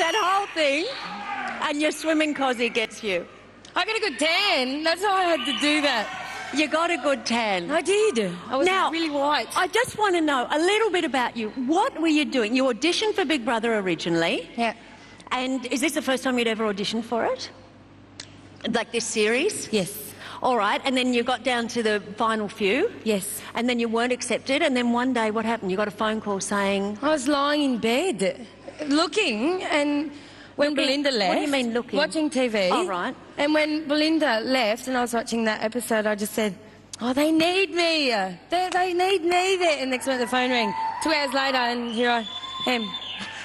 that whole thing, and your swimming cosy gets you. I got a good tan. That's why I had to do that. You got a good tan. I did. I was really white. I just want to know a little bit about you. What were you doing? You auditioned for Big Brother originally. Yeah. And is this the first time you'd ever auditioned for it? Like this series? Yes. All right, and then you got down to the final few? Yes. And then you weren't accepted, and then one day what happened? You got a phone call saying... I was lying in bed, looking, and when Belinda left... What do you mean looking? Watching TV. Oh, right. And when Belinda left and I was watching that episode, I just said, oh, they need me. They need me there. And next minute the phone rang. 2 hours later, and here I am.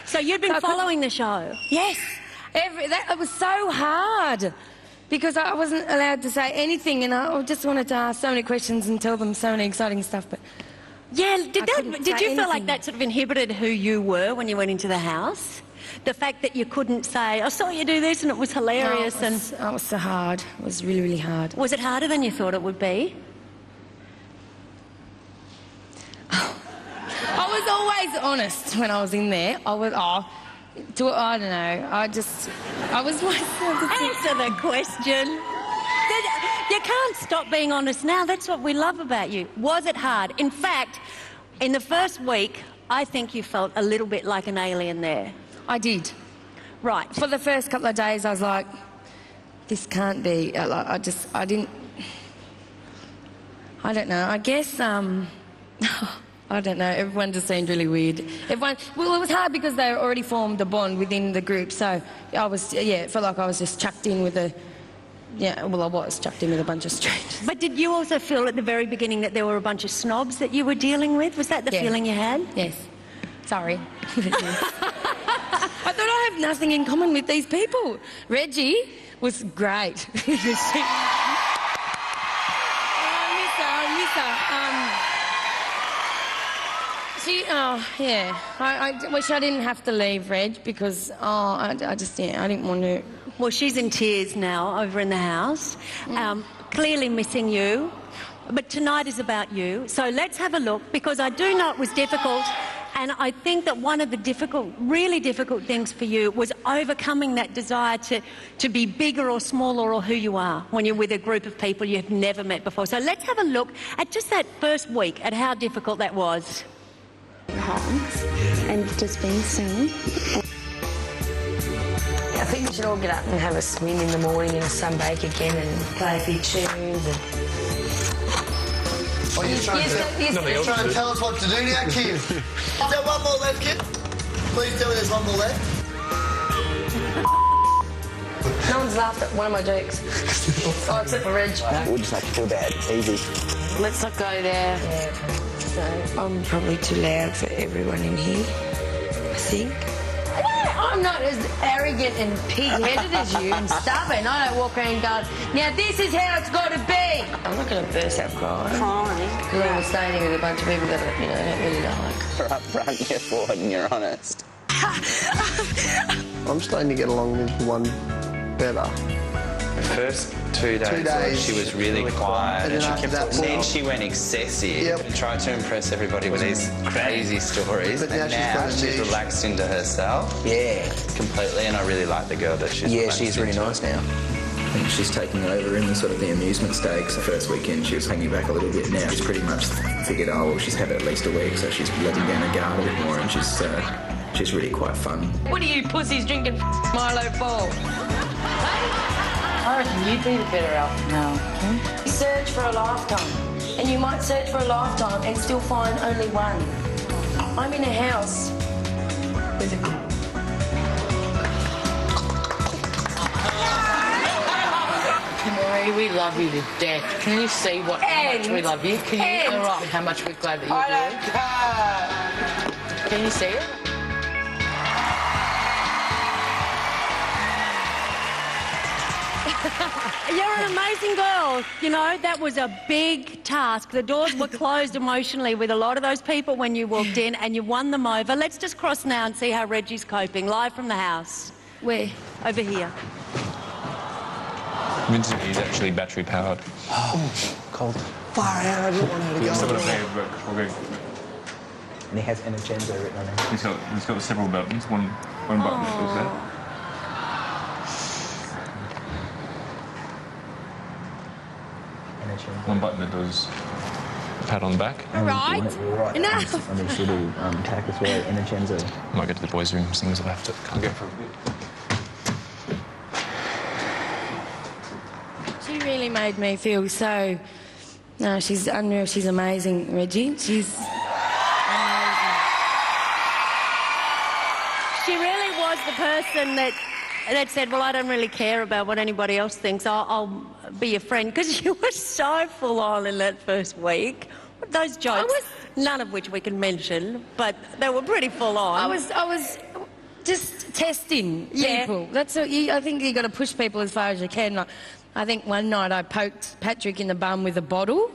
So you'd been following the show? Yes. It was so hard because I wasn't allowed to say anything, and I just wanted to ask so many questions and tell them so many exciting stuff. But yeah, did you feel like that sort of inhibited who you were when you went into the house? The fact that you couldn't say, I saw you do this and it was hilarious. No, it was so hard. It was really, really hard. Was it harder than you thought it would be? I was always honest when I was in there. I don't know. I was myself. Answer the question. You can't stop being honest now. That's what we love about you. Was it hard? In fact, in the first week, I think you felt a little bit like an alien there. I did. Right. For the first couple of days, I was like, this can't be. I didn't... I don't know. I guess, I don't know. Everyone just seemed really weird. Well, it was hard because they already formed a bond within the group. So it felt like I was just chucked in with I was chucked in with a bunch of strangers. But did you also feel at the very beginning that there were a bunch of snobs that you were dealing with? Was that the feeling you had? Yes. Sorry. I thought I have nothing in common with these people. Reggie was great. I miss her. I wish I didn't have to leave Reg because, I didn't want to. Well, she's in tears now over in the house, clearly missing you. But tonight is about you. So let's have a look, because I do know it was difficult. And I think that one of the really difficult things for you was overcoming that desire to be bigger or smaller or who you are when you're with a group of people you've never met before. So let's have a look at just that first week, at how difficult that was. Hogs and just being silly. I think we should all get up and have a swim in the morning and a sunbake again and play a few tunes. What are you trying to do? You're trying to tell us what to do now, kid. Is there one more left, kid? Please tell me there's one more left. No one's laughed at one of my jokes. Oh, except for Reg. We'll just make you feel bad. Easy. Let's not go there. Yeah. So I'm probably too loud for everyone in here, I think. I'm not as arrogant and pig-headed as you and stubborn. I don't walk around going, now this is how it's got to be. I'm not going to burst out crying. Because I'm staying here with a bunch of people that I don't really like. You're up front, you're forward and you're honest. I'm starting to get along with one better. The first 2 days she was really quiet, and then she went excessive and tried to impress everybody with these crazy stories. But now she's relaxed into herself. Yeah. Completely, and I really like the girl that she's she's really nice now. I think she's taking over in the sort of the amusement stakes. The first weekend she was hanging back a little bit. Now she's pretty much figured, she's had at least a week, so she's letting down her guard a bit more, and she's really quite fun. What are you pussies drinking Milo for? I reckon you'd be the better alpha now. You search for a lifetime, and you might search for a lifetime and still find only one. I'm in a house with a... Mary, we love you to death. Can you see how much we love you? Can you interrupt how much we're glad that you're here? Can you see it? You're an amazing girl. You know, that was a big task. The doors were closed emotionally with a lot of those people when you walked in, and you won them over. Let's just cross now and see how Reggie's coping. Live from the house. Where? Over here. Vincent is actually battery powered. Oh, cold. Far out, I didn't want her to go. And he has Eviction7 written on him. He's got several buttons. One button that goes there. One button that does a pat on the back. All right. Enough. And they should do tack as well, Eviction7. I might go to the boys' room, seeing as I have to. Can't go for a bit. She really made me feel so... No, she's unreal. She's amazing, Reggie. She's amazing. She really was the person that said, well, I don't really care about what anybody else thinks. I'll be your friend. Because you were so full on in that first week. Those jokes, none of which we can mention, but they were pretty full on. I was just testing people. That's what I think you got to push people as far as you can. Like, I think one night I poked Patrick in the bum with a bottle.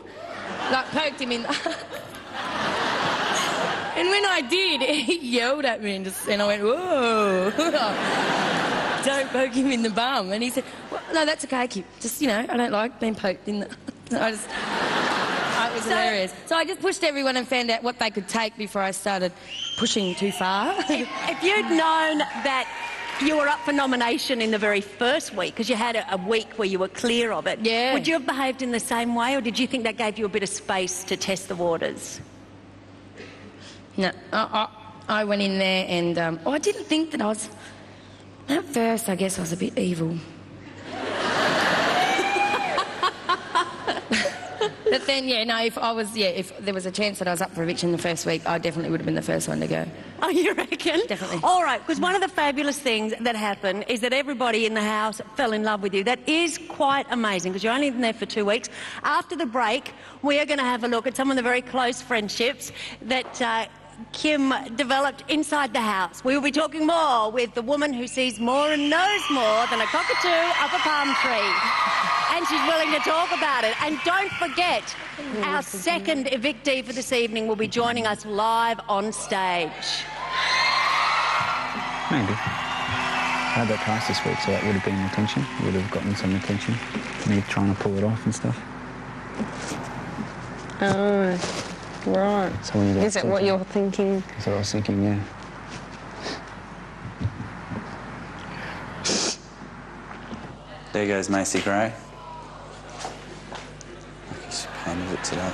Like, poked him in... And when I did, he yelled at me and I went, whoa. Don't poke him in the bum. And he said, well, no, that's okay, Kip. Just, you know, I don't like being poked in the... It was hilarious. So I just pushed everyone and found out what they could take before I started pushing too far. If you'd known that you were up for nomination in the very first week, because you had a week where you were clear of it, would you have behaved in the same way, or did you think that gave you a bit of space to test the waters? No, I went in there and I didn't think that I was... At first, I guess I was a bit evil. But then, if there was a chance that I was up for eviction the first week, I definitely would have been the first one to go. Oh, you reckon? Definitely. All right, because one of the fabulous things that happened is that everybody in the house fell in love with you. That is quite amazing, because you're only in there for 2 weeks. After the break, we are going to have a look at some of the very close friendships that Kim developed inside the house. We will be talking more with the woman who sees more and knows more than a cockatoo up a palm tree. And she's willing to talk about it. And don't forget, our second evictee for this evening will be joining us live on stage. Maybe. I had that twice this week, so that would have been attention. Would have gotten some attention. Me trying to pull it off and stuff. Oh, right. So when you is it what you're thinking? That's what I was thinking, yeah. There goes Macy Gray. She painted it today.